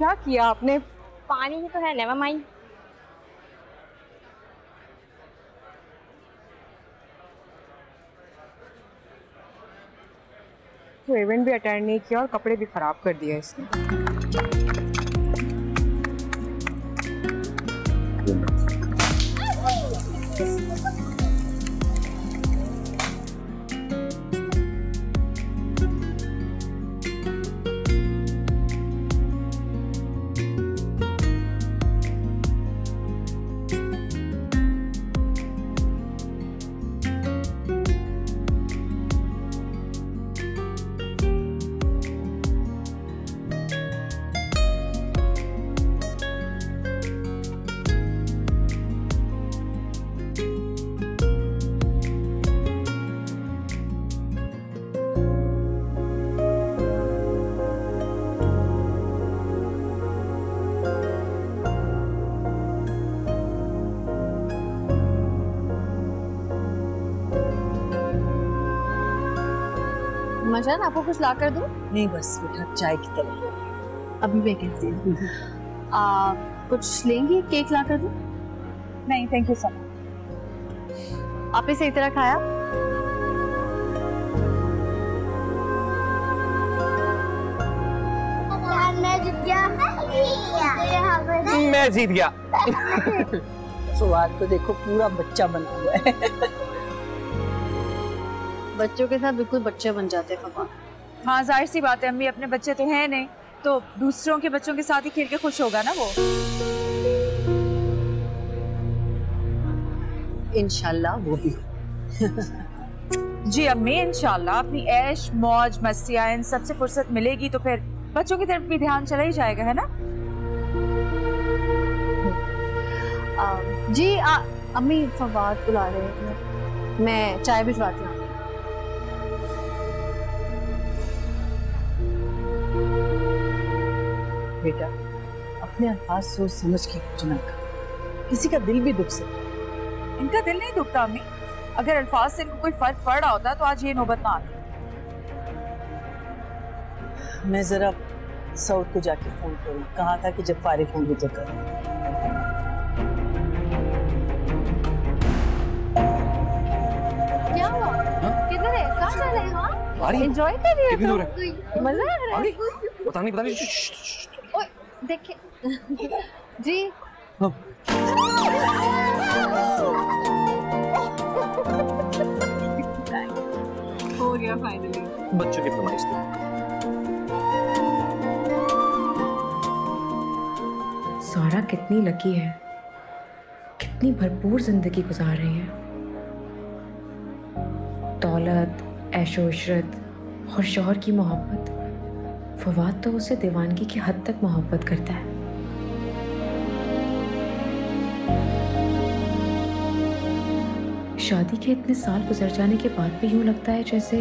क्या किया आपने? पानी ही तो है, नेवर माइंड। तो इवेंट भी अटेंड नहीं किया और कपड़े भी खराब कर दिए इसने। मजान, आपको कुछ ला कर दूं? नहीं बस बेटा, चाय की तरह। अभी मैं कहती हूँ। कुछ लेंगी? केक ला कर दूं? नहीं थैंक यू सो मच। आपने सही तरह खाया? मैं जीत गया। फवाद को देखो, पूरा बच्चा बना हुआ है। बच्चों के साथ बिल्कुल बच्चे बन जाते हैं फवाद। हाँ जाहिर सी बात है अम्मी, अपने बच्चे तो हैं नहीं, तो दूसरों के बच्चों के साथ ही खेल के खुश होगा ना वो। इंशाल्लाह वो भी। जी अम्मी, इंशाल्लाह अपनी ऐश मौज मस्तियाँ इन सबसे फुर्सत मिलेगी तो फिर बच्चों की तरफ भी ध्यान चला ही जाएगा, है ना? जी अम्मी फवाद बुला रहे हैं, मैं चाय भिजवाती हूँ। बेटा अपने अल्फाज सोच समझ के चुना कर, किसी का दिल भी दुख सकता है। इनका दिल नहीं दुखता अम्मी, अगर अल्फाज से इनको कोई फर्क पड़ रहा होता तो आज ये नौबत ना आती। मैं जरा सऊद को जाके फोन करूं, कहा था कि जब फारिग होंगे तो करूं। क्या हुआ? किधर है? कहाँ जा रहे हैं? एंजॉय कर रही हो तुम? मजा आ रहा है? पता नहीं। ओए देखिए। जी हो गया फाइनली। बच्चों की फरमाइश थी। सारा कितनी लकी है, कितनी भरपूर जिंदगी गुजार रही है। दौलत, ऐशो इशरत और शौहर की मोहब्बत। फवाद तो उसे दीवानगी की हद तक मोहब्बत करता है। शादी के इतने साल गुजर जाने के बाद भी यूं लगता है जैसे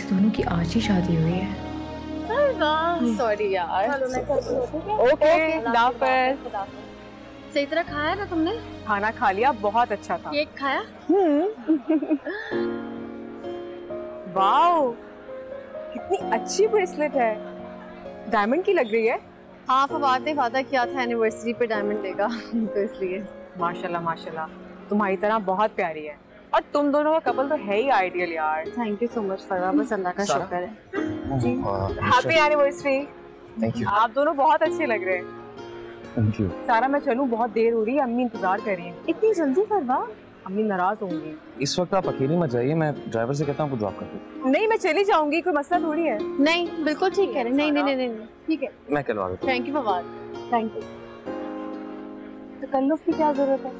दोनों की आज ही शादी हुई है। सॉरी यार। ओके, हाफिज। सही तरह खाया ना तुमने? खाना खा लिया, बहुत अच्छा था। केक खाया? वाओ, कितनी अच्छी ब्रेसलेट है, डायमंड की लग रही है। हाँ, फवाद ने वादा किया था एनिवर्सरी पे डायमंड देगा तो इसलिए। माशाल्लाह माशाल्लाह, तुम्हारी तरह बहुत प्यारी है, और तुम दोनों का कपल तो है ही आइडियल यार। थैंक यू सो मच फरवा, बस अल्लाह का शुक्र है। Happy anniversary. Thank you. आप दोनों बहुत अच्छे लग रहे हैं। Thank you. सारा मैं चलूं, बहुत देर हो रही है, अम्मी इंतजार कर रही हैं। इतनी जल्दी फरवा? अम्मी नाराज होंगी। इस वक्त आप अकेली मत जाइए, मैं ड्राइवर से कहता हूँ आपको ड्रॉप कर दूँ। नहीं, मैं चली जाऊंगी, कोई मसला थोड़ी है। नहीं, बिल्कुल ठीक है। नहीं नहीं नहीं नहीं, ठीक है। मैं करवा देता हूँ। Thank you Fawad, thank you. तकल्लुफ की क्या जरूरत है?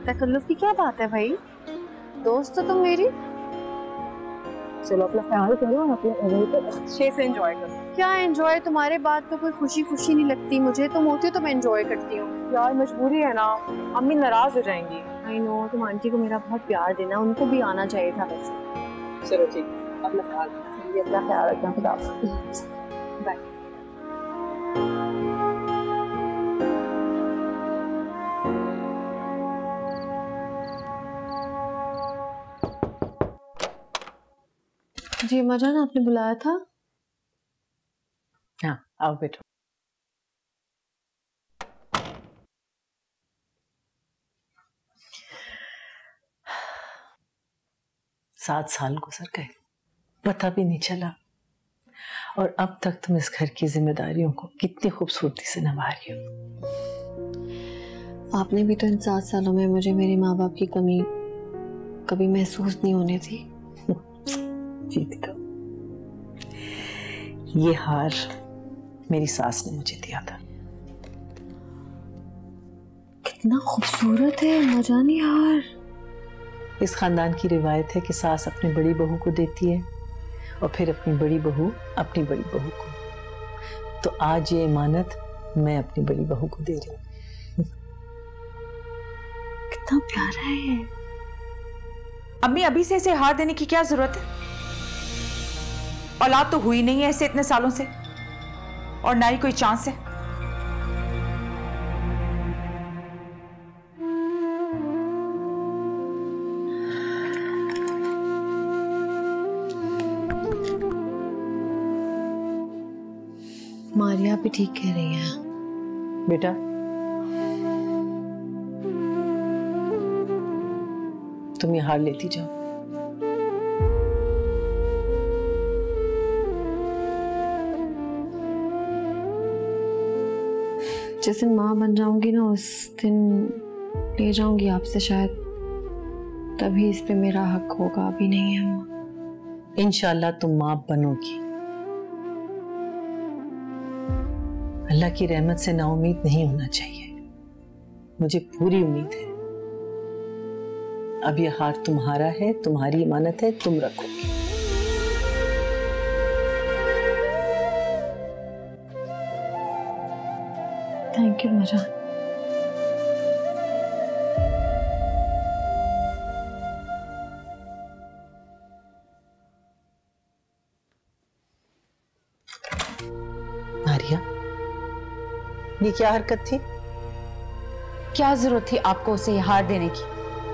तकल्लुफ की क्या बात है भाई, दोस्त तो तुम मेरी। चलो अपना ख्याल करो और अपने इवेंट को अच्छे से एंजॉय करो। क्या एंजॉय, तुम्हारे बाद तो कोई खुशी खुशी नहीं लगती मुझे, तुम होती हो तो मैं एंजॉय करती हूँ। यार मजबूरी है ना, अम्मी नाराज हो जाएंगी। आई नो, तुम आंटी को मेरा बहुत प्यार देना, उनको भी आना चाहिए था वैसे। चलो ठीक, अपना ख्याल रखना, खुदा हाफिज़। बाय। जी अम्मा जान, आपने बुलाया था? हाँ आओ बेटा। 7 साल गुजर गए, पता भी नहीं चला। और अब तक तुम इस घर की जिम्मेदारियों को कितनी खूबसूरती से निभा रही हो। आपने भी तो इन 7 सालों में मुझे मेरे माँ बाप की कमी कभी महसूस नहीं होने दी। जीत का ये हार मेरी सास ने मुझे दिया था। कितना खूबसूरत है मजानी हार। इस खानदान की रिवायत है कि सास अपनी बड़ी बहू को देती है और फिर अपनी बड़ी बहू अपनी बड़ी बहू को। तो आज ये इमानत मैं अपनी बड़ी बहू को दे रही हूँ। कितना प्यारा है। अम्मी अभी से इसे हार देने की क्या जरूरत है? औलाद तो हुई नहीं है ऐसे इतने सालों से, और ना ही कोई चांस है। मारिया भी ठीक कह रही है। बेटा तुम ये हार लेती जाओ। जिस दिन माँ बन जाऊंगी ना उस दिन ले जाऊंगी आपसे, शायद तभी इस पे मेरा हक होगा। अभी नहीं है माँ। इंशाल्लाह तुम माँ बनोगी। अल्लाह की रहमत से नाउम्मीद नहीं होना चाहिए, मुझे पूरी उम्मीद है। अब ये हार तुम्हारा है, तुम्हारी इमानत है, तुम रखोगे। Thank you मजान। मारिया ये क्या हरकत थी? क्या जरूरत थी आपको उसे ये हार देने की,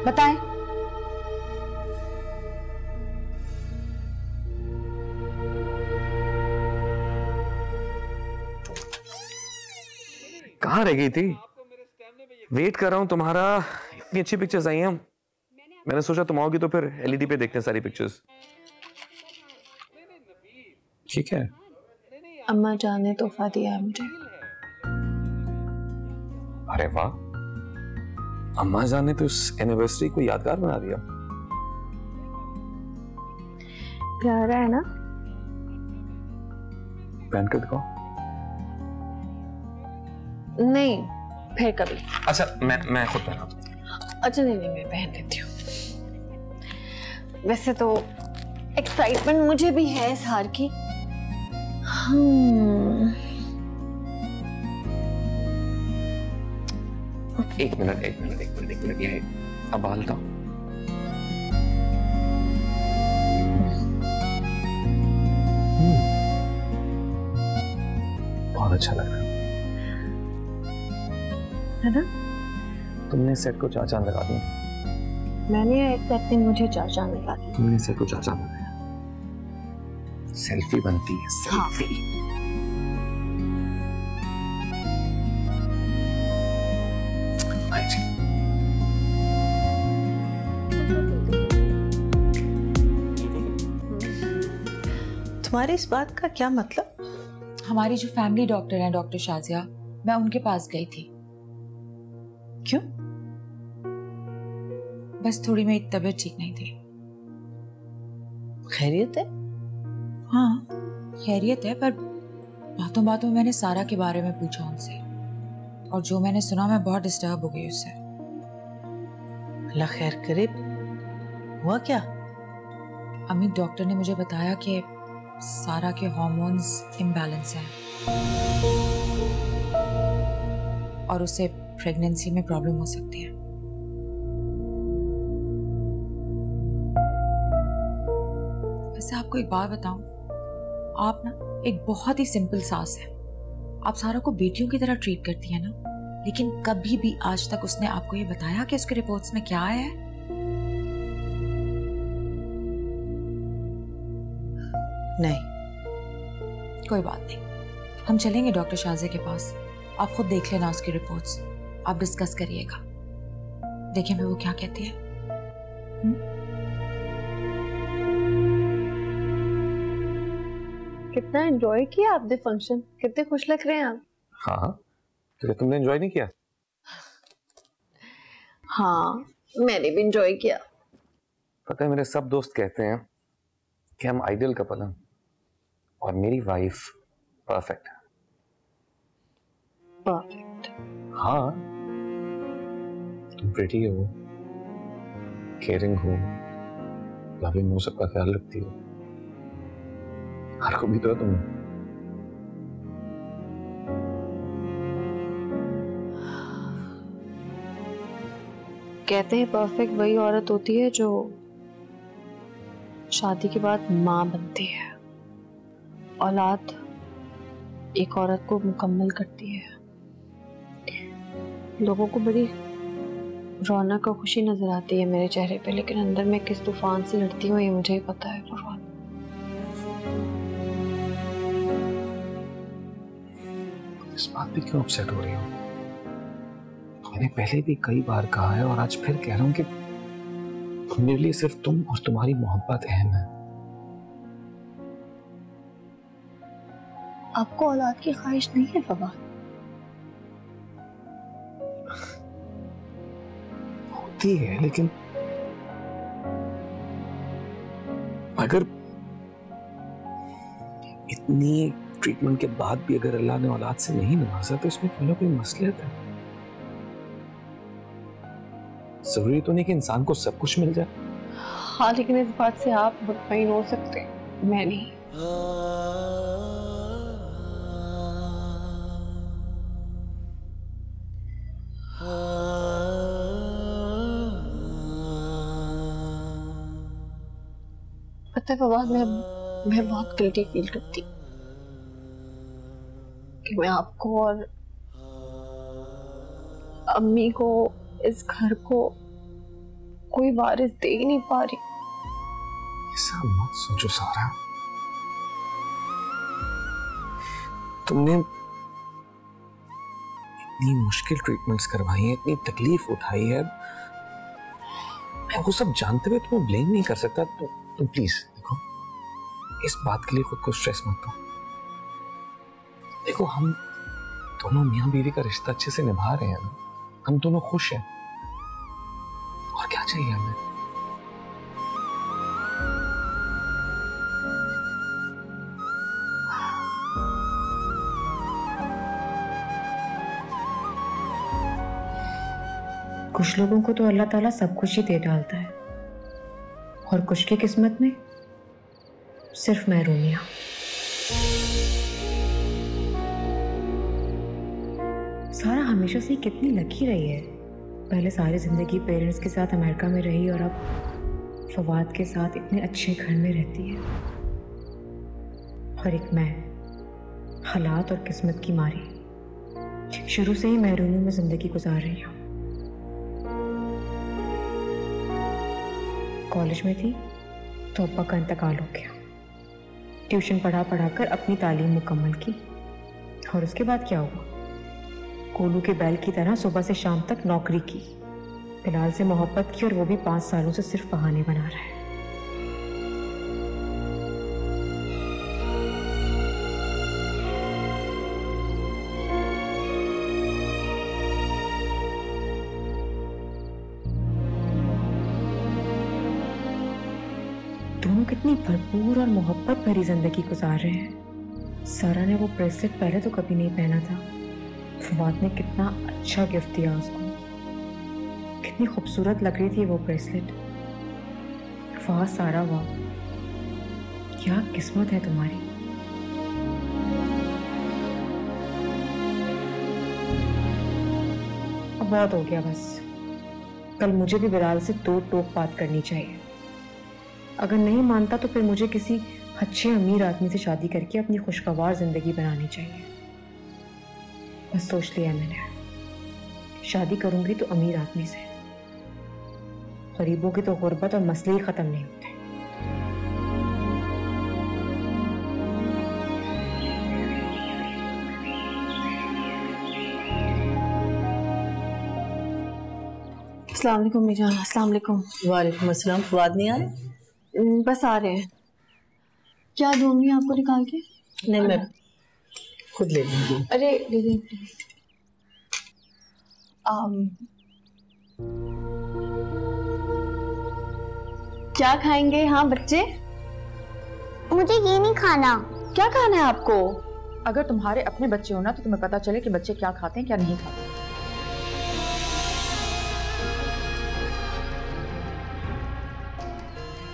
बताएं। कहाँ रह गई थी? वेट कर रहा हूँ तुम्हारा। इतनी अच्छी पिक्चर्स आई हैं, मैंने सोचा तुम आओगी तो फिर एलईडी पे देखते हैं सारी पिक्चर्स। ठीक है। अम्मा जान ने तोहफा दिया है मुझे। अरे वाह, अम्मा जान ने तो इस एनिवर्सरी को यादगार बना दिया। प्यारा है ना? पहन कर दिखाओ। नहीं, फिर कभी। अच्छा मैं खुद पहनाता हूँ। अच्छा नहीं मैं पहन लेती हूँ। वैसे तो एक्साइटमेंट मुझे भी है इस हार की। एक मिनट ये अब बाल हटाओ। बहुत अच्छा लग रहा है ना? तुमने सेट को 4 चांद लगा दिए। मैंने सेट ने मुझे 4 चांद लगा दिए। तुमने सेट को 4 चांद लगाया। सेल्फी बनती है, सेल्फी। तुम्हारे इस बात का क्या मतलब? हमारी जो फैमिली डॉक्टर हैं डॉक्टर शाजिया, मैं उनके पास गई थी। क्यों? बस थोड़ी मेरी तबीयत ठीक नहीं थी। खैरियत है? हाँ खैरियत है, पर बातों बातों में मैंने सारा के बारे में पूछा उनसे, और जो मैंने सुना मैं बहुत डिस्टर्ब हो गई उससे। अल्लाह खैर करे। हुआ क्या? अम्मी डॉक्टर ने मुझे बताया कि सारा के हार्मोन्स इम्बैलेंस हैं और उसे प्रेगनेंसी में प्रॉब्लम हो सकती है। वैसे आपको एक बात बताऊं, आप ना एक बहुत ही सिंपल सास है। आप सारा को बेटियों की तरह ट्रीट करती है ना, लेकिन कभी भी आज तक उसने आपको ये बताया कि उसके रिपोर्ट्स में क्या आया है? नहीं। कोई बात नहीं, हम चलेंगे डॉक्टर शाजिया के पास। आप खुद देख लेना उसकी रिपोर्ट्स, आप डिस्कस करिएगा। देखें मैं वो क्या कहती है। कितना एंजॉय किया आपने फंक्शन, कितने खुश लग रहे हैं आप। हाँ, तो तुमने एंजॉय नहीं किया? हाँ, मैंने भी एंजॉय किया। पता है, मेरे सब दोस्त कहते हैं कि हम आइडियल कपल हैं और मेरी वाइफ परफेक्ट है। परफेक्ट? हाँ, तुम प्रिटी हो, केयरिंग हो, लविंग हो, सबका ख्याल रखती हो। हर को भी तो है तुम्हें। कहते हैं परफेक्ट वही औरत होती है जो शादी के बाद माँ बनती है। औलाद एक औरत को मुकम्मल करती है। लोगों को बड़ी रौनक और खुशी नजर आती है मेरे चेहरे पे, लेकिन अंदर में किस तूफान से लड़ती हूँ ये मुझे ही पता है फरहान। इस बात पे क्यों अपसेट हो रही हो? मैंने पहले भी कई बार कहा है और आज फिर कह रहा हूं कि मेरे लिए सिर्फ तुम और तुम्हारी मोहब्बत अहम है। आपको औलाद की ख्वाहिश नहीं है फवाद? होती है, लेकिन अगर इतनी ट्रीटमेंट के बाद भी अगर अल्लाह ने औलाद से नहीं नवाजा तो इसमें कोई ना कोई मसलियत है। जरूरी तो नहीं कि इंसान को सब कुछ मिल जाए। हाँ, लेकिन इस बात से आप मुतमईन हो सकते, मैं नहीं। पता है फवाद, मैं बहुत गिल्टी फील करती कि मैं आपको और अम्मी को, इस घर को कोई वारिस दे ही नहीं पा रही। ऐसा मत सोचो सारा। तुमने इतनी मुश्किल ट्रीटमेंट्स करवाई हैं, इतनी तकलीफ उठाई है, मैं वो सब जानते हुए तुम्हें ब्लेम नहीं कर सकता। तुम प्लीज देखो, इस बात के लिए खुद को स्ट्रेस मत दो। देखो, हम दोनों मियां बीवी का रिश्ता अच्छे से निभा रहे हैं ना, हम दोनों खुश हैं, और क्या चाहिए हमें? कुछ लोगों को तो अल्लाह ताला सब कुछ ही दे डालता है और कुछ की किस्मत में सिर्फ महरूमियां। सारा हमेशा से कितनी लकी रही है। पहले सारी जिंदगी पेरेंट्स के साथ अमेरिका में रही और अब फवाद के साथ इतने अच्छे घर में रहती है। और एक मैं, हालात और किस्मत की मारी, शुरू से ही महरूमी में जिंदगी गुजार रही हूँ। कॉलेज में थी तो अब्बा का इंतकाल हो गया। ट्यूशन पढ़ाकर अपनी तालीम मुकम्मल की और उसके बाद क्या हुआ? कोलू के बैल की तरह सुबह से शाम तक नौकरी की, बिलाल से मोहब्बत की और वो भी 5 सालों से सिर्फ बहाने बना रहा है। दोनों कितनी भरपूर और मोहब्बत भरी जिंदगी गुजार रहे हैं। सारा ने वो ब्रेसलेट पहले तो कभी नहीं पहना था। फवाद ने कितना अच्छा गिफ्ट दिया उसको, कितनी खूबसूरत लग रही थी वो ब्रेसलेट। वाह सारा वाह, क्या किस्मत है तुम्हारी। अब बहुत हो गया बस। कल मुझे भी बिलाल से 2 टोक बात करनी चाहिए। अगर नहीं मानता तो फिर मुझे किसी अच्छे अमीर आदमी से शादी करके अपनी खुशगवार जिंदगी बनानी चाहिए। बस सोच लिया मैंने, शादी करूंगी तो अमीर आदमी से। गरीबों की तो गुर्बत और मसले ही खत्म नहीं होते। अस्सलाम वालेकुम मीजान। अस्सलाम वालेकुम। वालेकुम अस्सलाम। फवाद नहीं आए? बस आ रहे हैं। क्या दूंगी आपको निकाल के? नहीं, मैं खुद ले लूंगी। अरे दीदी प्लीज। क्या खाएंगे? हाँ बच्चे, मुझे ये नहीं खाना। क्या खाना है आपको? अगर तुम्हारे अपने बच्चे हो ना तो तुम्हें पता चले कि बच्चे क्या खाते हैं क्या नहीं खाते।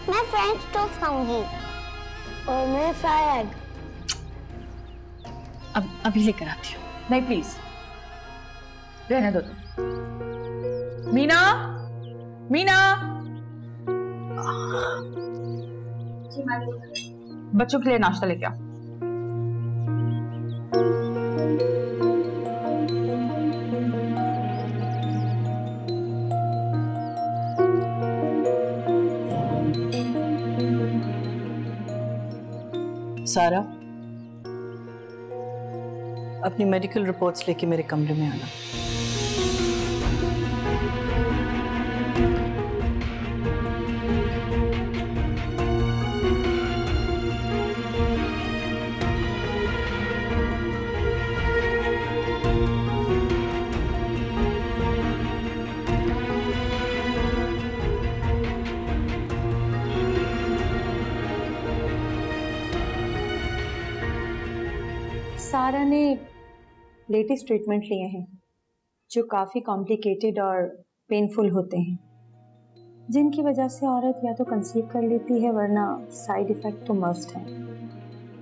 मैं फ्रेंच टोस्ट खाऊंगी और मैं फ्राई एग। अब अभी लेकर आती हूँ। नहीं प्लीज रहने दो तुम। मीना, मीना, बच्चों के लिए नाश्ता लेके आओ। सारा, अपनी मेडिकल रिपोर्ट्स लेके मेरे कमरे में आना। सारा ने लेटेस्ट ट्रीटमेंट लिए हैं जो काफ़ी कॉम्प्लिकेटेड और पेनफुल होते हैं, जिनकी वजह से औरत या तो कंसीव कर लेती है वरना साइड इफ़ेक्ट तो मस्ट है।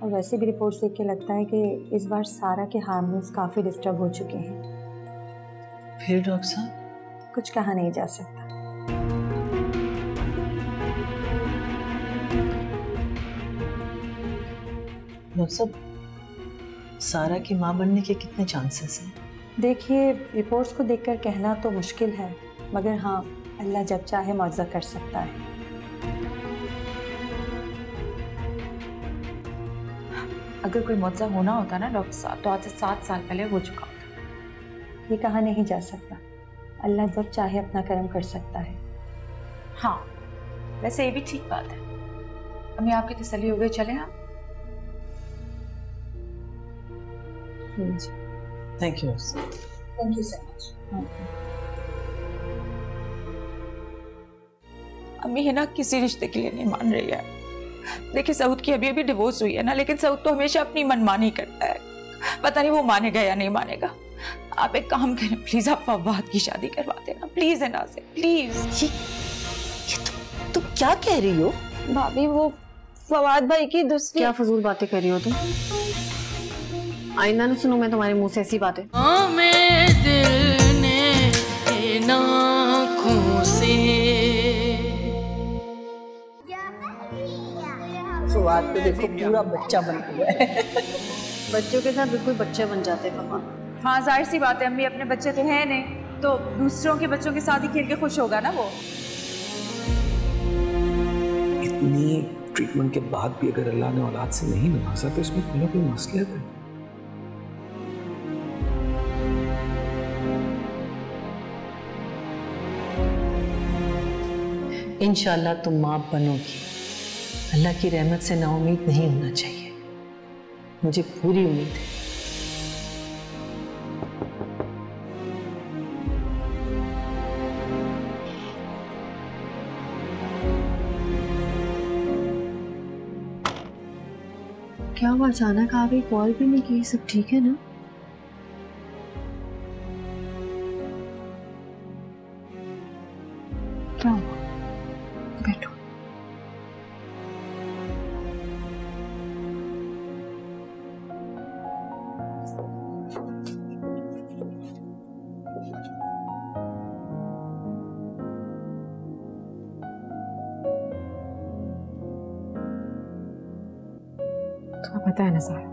और वैसे भी रिपोर्ट्स देख के लगता है कि इस बार सारा के हार्मोन्स काफ़ी डिस्टर्ब हो चुके हैं। फिर डॉक्टर साहब? कुछ कहा नहीं जा सकता। डॉक्टर साहब, सारा की माँ बनने के कितने चांसेस हैं? देखिए, रिपोर्ट्स को देखकर कहना तो मुश्किल है, मगर हाँ, अल्लाह जब चाहे मौजज़ा कर सकता है। अगर कोई मौजज़ा होना होता ना डॉक्टर साहब तो आज से 7 साल पहले हो चुका होता। ये कहा नहीं जा सकता, अल्लाह जब चाहे अपना कर्म कर सकता है। हाँ, वैसे ये भी ठीक बात है। अम्मी आपकी तसल्ली हो गई, चलें आप? Thank you thank you so much. अम्मी है ना किसी रिश्ते के लिए नहीं मान रही है। देखिए सऊद की अभी अभी डिवोर्स हुई है ना, लेकिन सऊद तो हमेशा अपनी मनमानी करता है। पता नहीं वो मानेगा या नहीं मानेगा। आप एक काम करें प्लीज, आप फवाद की शादी करवा देना प्लीज। है ना से प्लीज। ये तुम क्या कह रही हो? भाभी वो फवाद भाई की दूसरी। क्या फजूल बातें कर रही हो तुम? आइंदा ना सुनो मैं तुम्हारे मुंह से ऐसी बातें। दिल ने नाखों से फवाद तो देखो पूरा बच्चा बन गया है। बच्चों के साथ बिल्कुल बच्चे बन जाते हैं पापा। हाँ जाहिर सी बात है अम्मी, अपने बच्चे तो हैं नहीं, तो दूसरों के बच्चों के साथ ही खेल के खुश होगा ना वो। इतनी ट्रीटमेंट के बाद भी अगर अल्लाह ने औलाद से नहीं नवाजा तो इसमें कोई ना कोई मसला है। इंशाल्लाह तुम माँ बनोगी। अल्लाह की रहमत से नाउम्मीद नहीं होना चाहिए, मुझे पूरी उम्मीद है। क्या हुआ अचानक आ गई, कॉल भी नहीं की? सब ठीक है ना? क्या हुआ? बैठो। तुम्हें पता है ना सारा,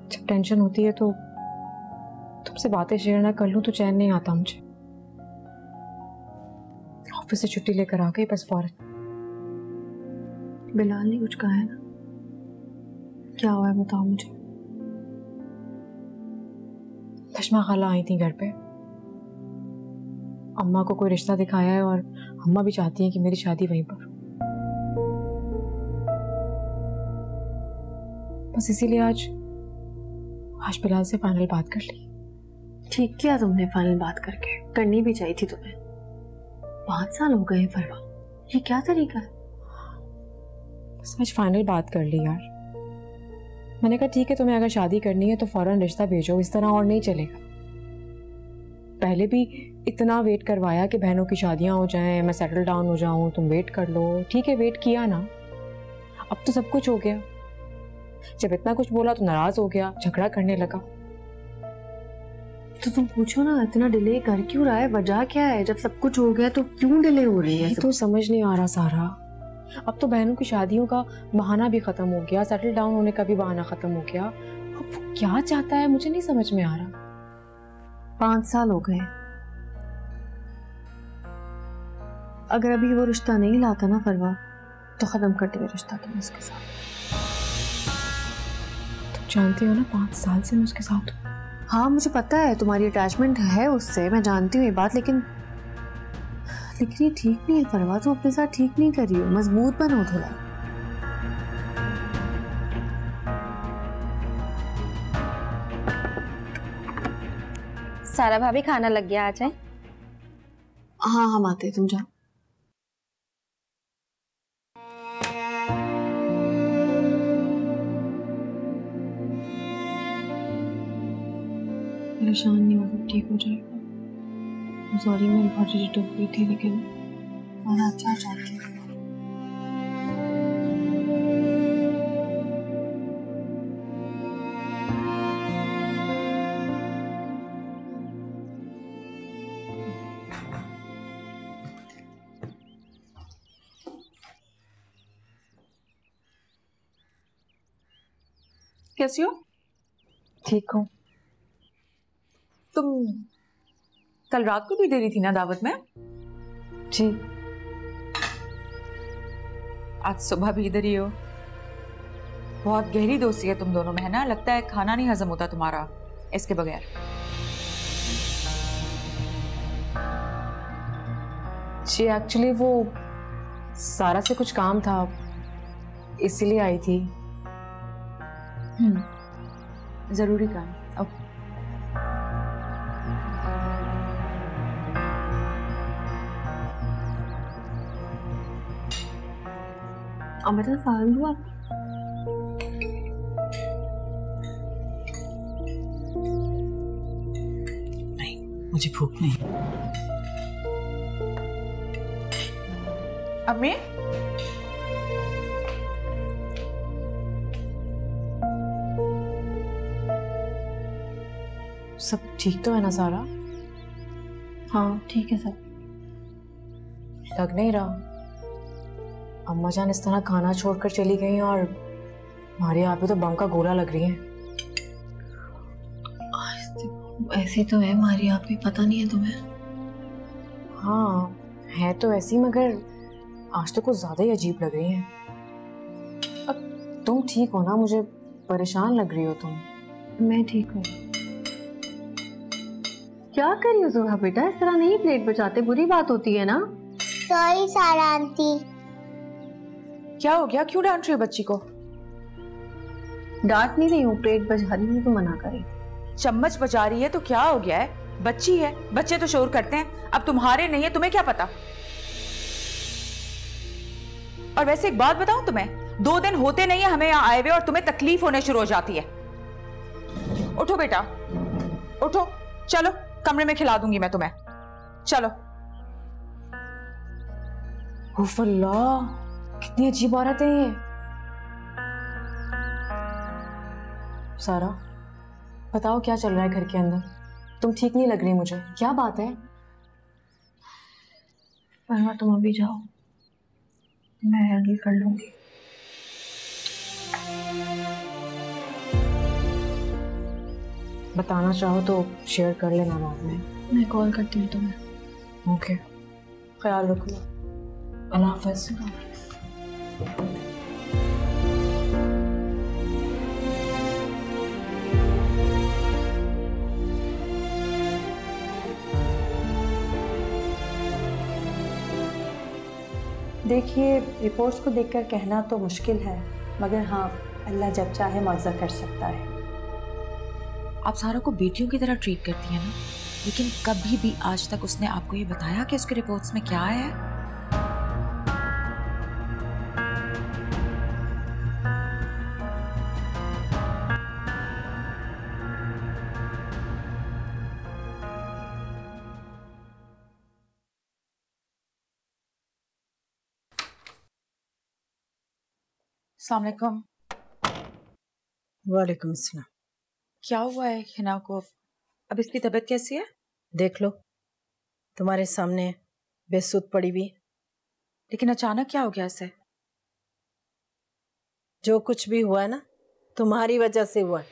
जब टेंशन होती है तो तुमसे बातें शेयर ना कर लूं तो चैन नहीं आता मुझे। ऑफिस से छुट्टी लेकर आ गई बस फौरन। बिलाल ने कुछ कहा है ना? क्या हुआ है बताओ मुझे। तश्मा खाला आई थी घर पे, अम्मा को कोई रिश्ता दिखाया है और अम्मा भी चाहती हैं कि मेरी शादी वहीं पर। बस इसीलिए आज बिलाल से फाइनल बात कर ली। ठीक किया तुमने फाइनल बात करके, करनी भी चाहिए थी तुम्हें। 5 साल हो गए फरवा, ये क्या तरीका है? बस आज फाइनल बात कर ली यार। मैंने कहा ठीक है, तुम्हें अगर शादी करनी है तो फौरन रिश्ता भेजो, इस तरह और नहीं चलेगा। पहले भी इतना वेट करवाया कि बहनों की शादियां हो जाएं, मैं सेटल डाउन हो जाऊं, तुम वेट कर लो। ठीक है, वेट किया ना, अब तो सब कुछ हो गया। जब इतना कुछ बोला तो नाराज हो गया, झगड़ा करने लगा। तो तुम पूछो ना, इतना डिले कर क्यों रहा है? वजह क्या है? जब सब कुछ हो गया तो क्यों डिले हो रही है? तो समझ नहीं आ रहा सारा। अब तो बहनों की शादियों का बहाना भी खत्म हो गया, सेटल डाउन होने का भी बहाना खत्म हो गया। अब वो क्या चाहता है मुझे नहीं समझ में आ रहा। 5 साल हो गए, अगर अभी वो रिश्ता नहीं लाता ना फरवा, तो खत्म करते हुए रिश्ता तुम उसके साथ। तुम जानती हो ना 5 साल से मैं उसके साथ हूँ। हाँ मुझे पता है तुम्हारी अटैचमेंट है उससे, मैं जानती हूँ ये बात, लेकिन ये ठीक नहीं है फरवा। तुम अपने साथ ठीक नहीं कर रही हो, मजबूत बनो थोड़ा। सारा भाभी खाना लग गया, आ जाए। हाँ हम आते हैं, तुम जाओ। परेशान नहीं हो, सब ठीक हो जाएगा। सॉरी मैं बहुत रिजिड हो गई थी, लेकिन मैं अच्छा चाहती हूँ। कैसी हो? ठीक हूँ। तुम कल रात को भी दे रही थी ना दावत में? जी। आज सुबह भी इधर ही हो। बहुत गहरी दोस्ती है तुम दोनों में, है ना? लगता है खाना नहीं हजम होता तुम्हारा इसके बगैर। जी एक्चुअली वो सारा से कुछ काम था, इसीलिए आई थी। जरूरी काम। अमृता साल हुआ? नहीं, मुझे भूख नहीं। अम्मी सब ठीक तो है ना सारा? हाँ ठीक है सब। लग नहीं रहा अम्मा जान इस तरह खाना छोड़कर चली गई और हमारे यहाँ पे तो बम का गोला लग रही है। ऐसी तो है हमारी यहाँ पे, पता नहीं है तुम्हें? हाँ है तो ऐसी, मगर आज तो कुछ ज्यादा ही अजीब लग रही है। अब तुम ठीक हो ना? मुझे परेशान लग रही हो तुम। मैं ठीक हूँ। क्या कर रही हो जुहा बेटा? इस तरह नहीं प्लेट बचाते, बुरी बात होती है ना। सॉरी सारा आंटी। क्या हो गया? क्यों डांट रही हो बच्ची को? डांट नहीं रही हूँ, प्लेट बचा रही हूँ तो मना करी। चम्मच बजा रही है तो क्या हो गया है? बच्ची है, बच्चे तो शोर करते हैं। अब तुम्हारे नहीं है, तुम्हें क्या पता? और वैसे एक बात बताऊं तुम्हें, 2 दिन होते नहीं है हमें यहाँ आए हुए और तुम्हें तकलीफ होने शुरू हो जाती है। उठो बेटा, उठो, चलो कमरे में खिला दूंगी मैं तुम्हें, चलो। उफ अल्लाह, कितनी अजीब औरत है ये। सारा बताओ क्या चल रहा है घर के अंदर? तुम ठीक नहीं लग रही मुझे, क्या बात है? परमा तुम अभी जाओ, मैं हैंडल कर लूंगी। बताना चाहो तो शेयर कर लेना बाद में। मैं कॉल करती हूँ तुम्हें। ओके, ख्याल रखो। अल्लाह हाफ़िज़। देखिए, रिपोर्ट्स को देखकर कहना तो मुश्किल है, मगर हाँ अल्लाह जब चाहे मुआवजा कर सकता है। आप सारा को बेटियों की तरह ट्रीट करती है ना, लेकिन कभी भी आज तक उसने आपको ये बताया कि उसके रिपोर्ट्स में क्या आया है? अस्सलाम वालेकुम। वालेकुम अस्सलाम। क्या हुआ है हिना को? अब इसकी तबीयत कैसी है? देख लो, तुम्हारे सामने बेसुध पड़ी हुई। लेकिन अचानक क्या हो गया इसे? जो कुछ भी हुआ है ना, तुम्हारी वजह से हुआ।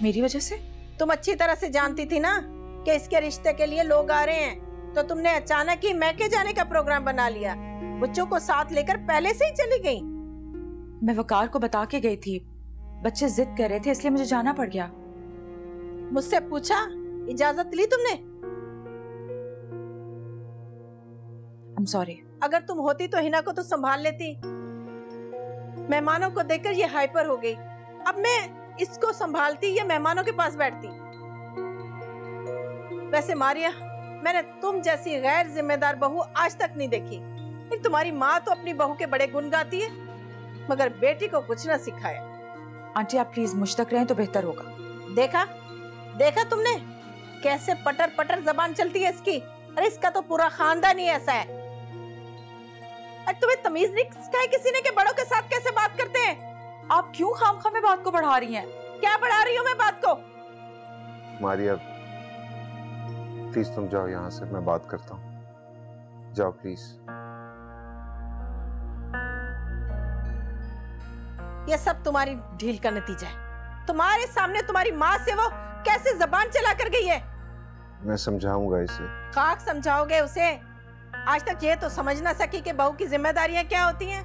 मेरी वजह से? तुम अच्छी तरह से जानती थी ना कि इसके रिश्ते के लिए लोग आ रहे हैं, तो तुमने अचानक ही मैके जाने का प्रोग्राम बना लिया। बच्चों को साथ लेकर पहले से ही चली गई। मैं वकार को बता के गई थी, बच्चे जिद कर रहे थे इसलिए मुझे जाना पड़ गया। मुझसे पूछा, इजाजत ली तुमने? I'm sorry। अगर तुम होती तो हिना को तो संभाल लेती। मेहमानों को देखकर ये हाइपर हो गई। अब मैं इसको संभालती या मेहमानों के पास बैठती? वैसे मारिया, मैंने तुम जैसी गैर जिम्मेदार बहू आज तक नहीं देखी। तुम्हारी माँ तो अपनी बहू के बड़े गुण गाती है, मगर बेटी को कुछ ना सिखाया। आंटी आप प्लीज मुझ तक रहें तो बेहतर होगा। देखा देखा तुमने कैसे पटर पटर जबान चलती है इसकी? अरे इसका तो पूरा खानदान ही ऐसा है। अरे तुम्हें तमीज नहीं सिखाई किसी ने कि बड़ों के साथ कैसे बात करते हैं? आप क्यों खामखा में बात को बढ़ा रही हैं? क्या बढ़ा रही हूँ मैं बात को? मारिया प्लीज तुम जाओ यहाँ से, मैं बात करता हूँ। जाओ प्लीज। ये सब तुम्हारी ढील का नतीजा है। तुम्हारे सामने तुम्हारी माँ से वो कैसे जबान चला कर गई है। मैं समझाऊंगा इसे। खाक समझाओगे उसे? आज तक ये तो समझ ना सकी कि बहू की जिम्मेदारियां क्या होती हैं।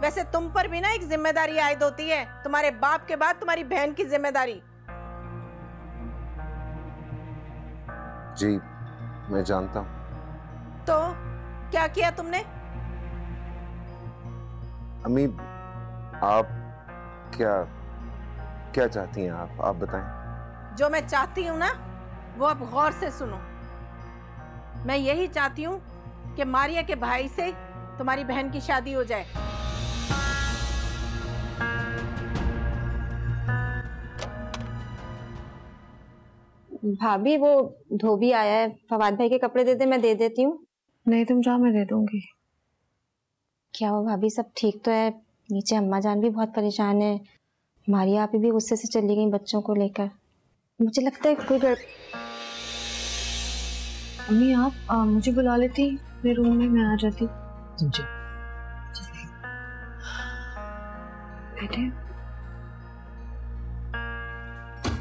वैसे तुम पर भी ना एक जिम्मेदारी आयद होती है, तुम्हारे बाप के बाद तुम्हारी बहन की जिम्मेदारी। जी मैं जानता हूँ। तो क्या किया तुमने? अम्मी आप क्या चाहती हैं? आप बताएं। जो मैं चाहती हूँ ना, वो अब गौर से सुनो। मैं यही चाहती हूँ कि मारिया के भाई से तुम्हारी बहन की शादी हो जाए। भाभी वो धोबी आया है, फवाद भाई के कपड़े दे दे, मैं दे देती हूँ। नहीं तुम जाओ, मैं दे दूंगी। क्या हो भाभी, सब ठीक तो है? नीचे अम्मा जान भी बहुत परेशान है, मारिया आप भी गुस्से से चली गई बच्चों को लेकर। मुझे लगता है कोई अम्मी आप मुझे बुला लेती मेरे रूम में, मैं आ जाती। तुम जी बेटे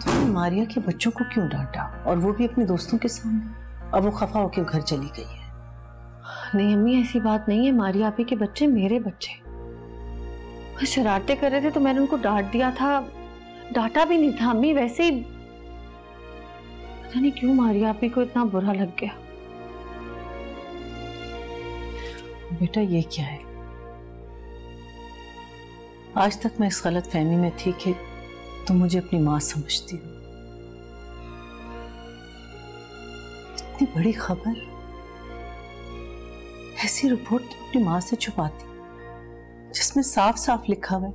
तुमने मारिया के बच्चों को क्यों डांटा, और वो भी अपने दोस्तों के सामने? अब वो खफा होकर घर चली गई है। नहीं अम्मी ऐसी बात नहीं है, मारिया आपी के बच्चे मेरे बच्चे। वो शरारतें कर रहे थे तो मैंने उनको डांट दिया था, डांटा भी नहीं था अम्मी। वैसे ही पता नहीं क्यों मारिया आपी को इतना बुरा लग गया। बेटा ये क्या है? आज तक मैं इस गलत फहमी में थी कि तुम मुझे अपनी माँ समझती हो। इतनी बड़ी खबर, ऐसी रिपोर्ट तुम अपनी माँ से छुपाती जिसमें साफ साफ लिखा हुआ है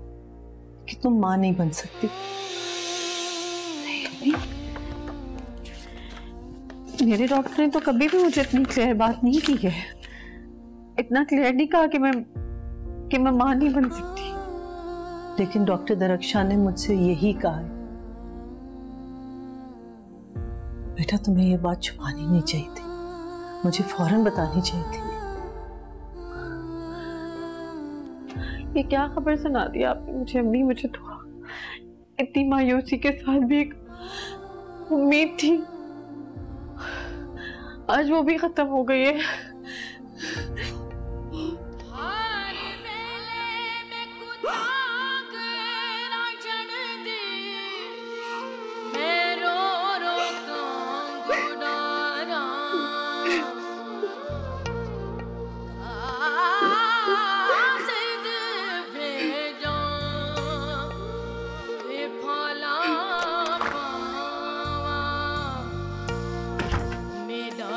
कि तुम माँ नहीं बन सकती। मेरे डॉक्टर ने तो कभी भी मुझे इतनी क्लियर बात नहीं की है, इतना क्लियर नहीं कहा कि मैं माँ नहीं बन सकती। लेकिन डॉक्टर दरख्शान ने मुझसे यही कहा है। बेटा तुम्हें ये बात छुपानी नहीं चाहिए थी, मुझे फौरन बतानी चाहिए थी। ये क्या खबर सुना दी आपने मुझे अम्मी? मुझे तो इतनी मायूसी के साथ भी एक उम्मीद थी, आज वो भी खत्म हो गई है। मामा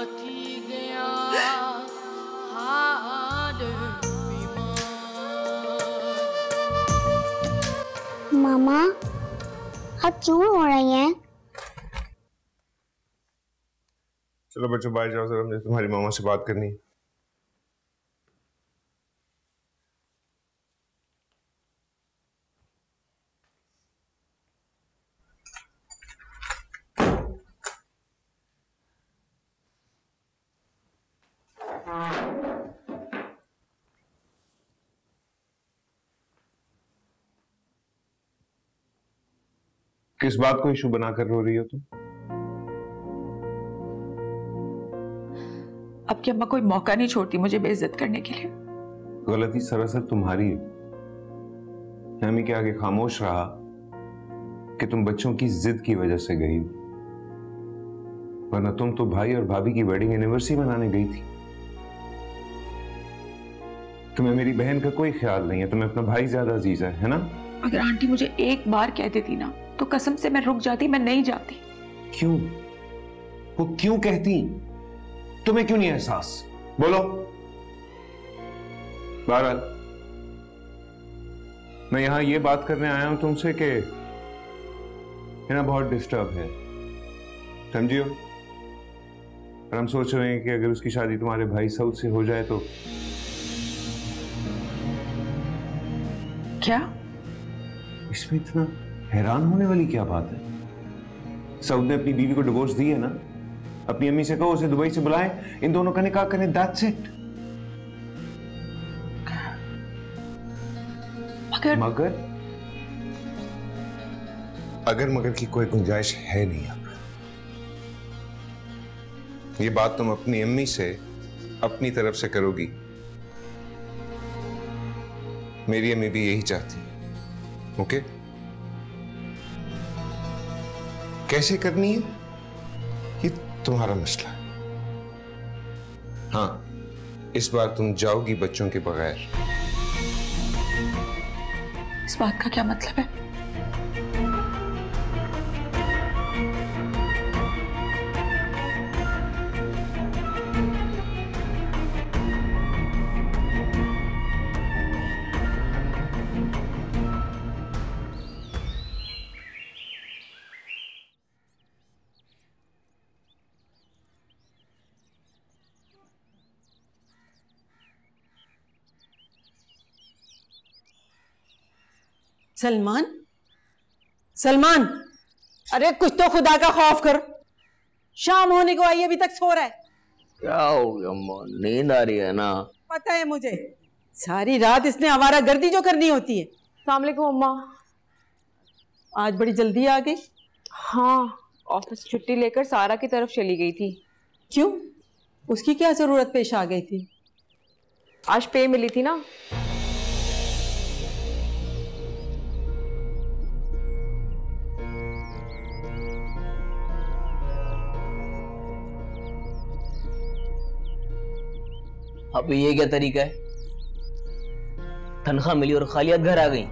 आप क्यों हो रही हैं? चलो बच्चों बाहर जाओ जरा, मुझे तुम्हारी मामा से बात करनी है। किस बात को इशू बनाकर रो रही हो तुम? अब की अम्मा कोई मौका नहीं छोड़ती मुझे बेइज्जत करने के लिए। गलती सरासर तुम्हारी है। हमें के आगे खामोश रहा कि तुम बच्चों की जिद की वजह से गई, वरना तुम तो भाई और भाभी की वेडिंग एनिवर्सरी मनाने गई थी। तुम्हें मेरी बहन का कोई ख्याल नहीं है, तुम्हें अपना भाई ज्यादा अजीज है ना? अगर आंटी मुझे एक बार कह देती ना तो कसम से मैं रुक जाती, मैं नहीं जाती। क्यों? वो क्यों कहती? तुम्हें क्यों नहीं एहसास? बोलो। बहरहाल मैं यहां ये बात करने आया हूं तुमसे कि हिना बहुत डिस्टर्ब है, समझियो। और हम सोच रहे हैं कि अगर उसकी शादी तुम्हारे भाई सऊद से हो जाए तो। क्या? इसमें इतना हैरान होने वाली क्या बात है? सऊद ने अपनी बीवी को डिवोर्स दी है ना, अपनी अम्मी से कहो उसे दुबई से बुलाए, इन दोनों का निकाह करें, दैट्स इट। मगर की कोई गुंजाइश है नहीं अब। ये बात तुम अपनी अम्मी से अपनी तरफ से करोगी। मेरी अम्मी भी यही चाहती है। ओके? कैसे करनी है ये तुम्हारा मसला है। हाँ, इस बार तुम जाओगी बच्चों के बगैर। इस बात का क्या मतलब है? सलमान, सलमान, अरे कुछ तो खुदा का खौफ कर। शाम होने को आई, अभी तक सो रहा है। क्या हो गया अम्मा? नींद आ रही है ना? पता है मुझे, सारी रात इसने आवारा गर्दी जो करनी होती है। अस्सलाम वालेकुम अम्मा। आज बड़ी जल्दी आ गई? हाँ, ऑफिस छुट्टी लेकर सारा की तरफ चली गई थी। क्यों? उसकी क्या जरूरत पेश आ गई थी? आज पे मिली थी ना। अब ये क्या तरीका है? तनख्वाह मिली और खाली हाथ घर आ गई?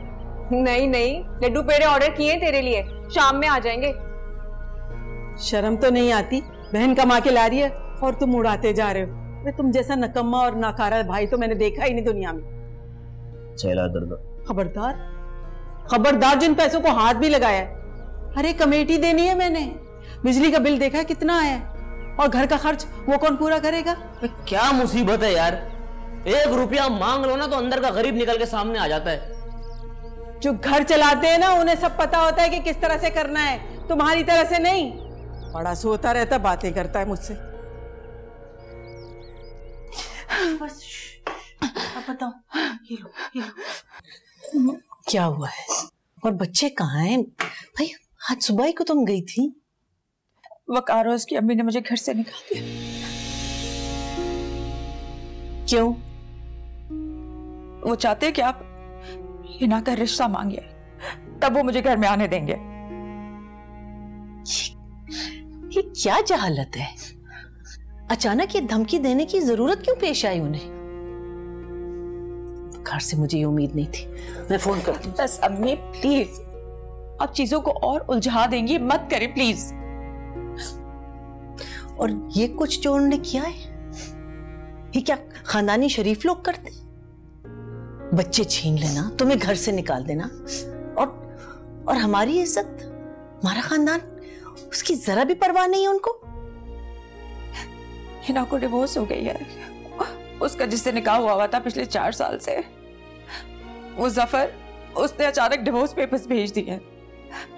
नहीं नहीं, लड्डू पेड़े ऑर्डर किए तेरे लिए, शाम में आ जाएंगे। शर्म तो नहीं आती? बहन कमा के ला रही है और तुम उड़ाते जा रहे हो। अरे तुम जैसा नकम्मा और नाकारा भाई तो मैंने देखा ही नहीं दुनिया में। चला दर्द। खबरदार, खबरदार, जिन पैसों को हाथ भी लगाया है। अरे कमेटी देनी है मैंने, बिजली का बिल देखा कितना आया, और घर का खर्च वो कौन पूरा करेगा? क्या मुसीबत है यार, 1 रुपया मांग लो ना तो अंदर का गरीब निकल के सामने आ जाता है। जो घर चलाते हैं ना उन्हें सब पता होता है कि किस तरह से करना है, तुम्हारी तरह से नहीं। बड़ा सोता रहता, बातें करता है मुझसे। बस अब बताओ, ये लो। क्या हुआ है? और बच्चे कहाँ हैं? भाई आज सुबह ही को तुम गई थी। वकार और उसकी अम्मी ने मुझे घर से निकाल दिया। क्यों? वो चाहते हैं कि आप हिना का रिश्ता मांगिए, तब वो मुझे घर में आने देंगे। ये क्या जहालत है? अचानक ये धमकी देने की जरूरत क्यों पेश आई उन्हें? घर से मुझे ये उम्मीद नहीं थी। मैं फोन करती हूँ। बस अम्मी प्लीज, आप चीजों को और उलझा देंगी, मत करें प्लीज। और ये कुछ जो उन्होंने किया है, ये क्या खानदानी शरीफ लोग करते? बच्चे छीन लेना, तुम्हें घर से निकाल देना, और हमारी इज्जत, हमारा खानदान, उसकी जरा भी परवाह नहीं है उनको। हिना को डिवोर्स हो गई है। उसका जिससे निकाह हुआ था पिछले 4 साल से, वो जफर, उसने अचानक डिवोर्स पेपर्स भेज दिए।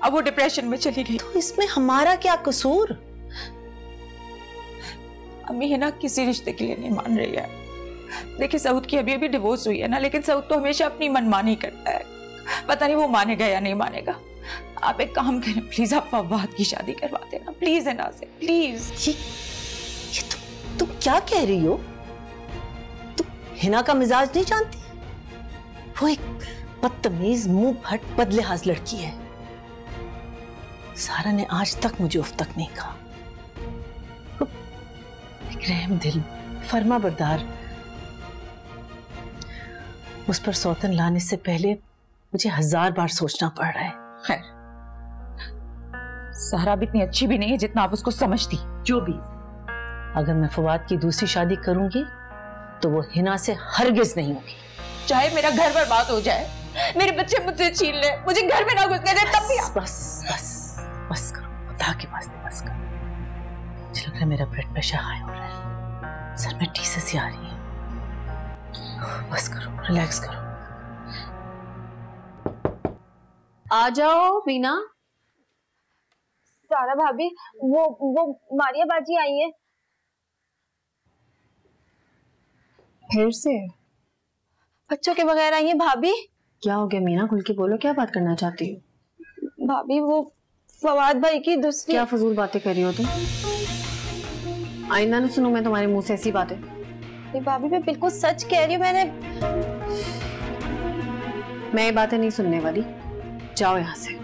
अब वो डिप्रेशन में चली गई। तो इसमें हमारा क्या कसूर? अम्मी हिना किसी रिश्ते के लिए नहीं मान रही है। देखिए सऊद की अभी अभी डिवोर्स हुई है ना, लेकिन सऊद तो हमेशा अपनी मनमानी करता है। पता नहीं वो मानेगा या नहीं मानेगा। आप एक काम करें प्लीज, आप फवाद की शादी करवा देना प्लीज हिना से, प्लीज। ये तुम क्या कह रही हो? तुम हिना का मिजाज नहीं जानती? वो एक बदतमीज, मुंह फट, बदलिहाज लड़की है। सारा ने आज तक मुझे उफ तक नहीं कहा। एक रहम दिल, फर्मा बरदार, उस पर सौतन लाने से पहले मुझे 1000 बार सोचना पड़ रहा है। खैर, सहरा भी इतनी अच्छी भी नहीं है जितना आप उसको समझती। जो भी, अगर मैं फवाद की दूसरी शादी करूंगी तो वो हिना से हरगिज नहीं होगी। चाहे मेरा घर बर्बाद हो जाए, मेरे बच्चे मुझसे छीन ले, मुझे घर में ना घुसने दे, तब भी बस बस बस करो, खुदा के वास्ते बस करो। मुझे लग रहा है मेरा ब्लड प्रेशर हाई हो रहा है, सर में टीसें सी आ रही है। बस करो, रिलैक्स करो। आ जाओ मीना। सारा भाभी, वो मारिया बाजी आई है। फिर से बच्चों के बगैर आई है भाभी। क्या हो गया मीना, खुल के बोलो, क्या बात करना चाहती हो? भाभी वो फवाद भाई की दूसरी। क्या फजूल बातें कर रही हो तुम? आइंदा न सुनो मैं तुम्हारे मुंह से ऐसी बातें। भाभी मैं बिल्कुल सच कह रही हूँ। मैं ये बातें नहीं सुनने वाली। जाओ यहाँ से,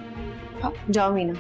जाओ मीना।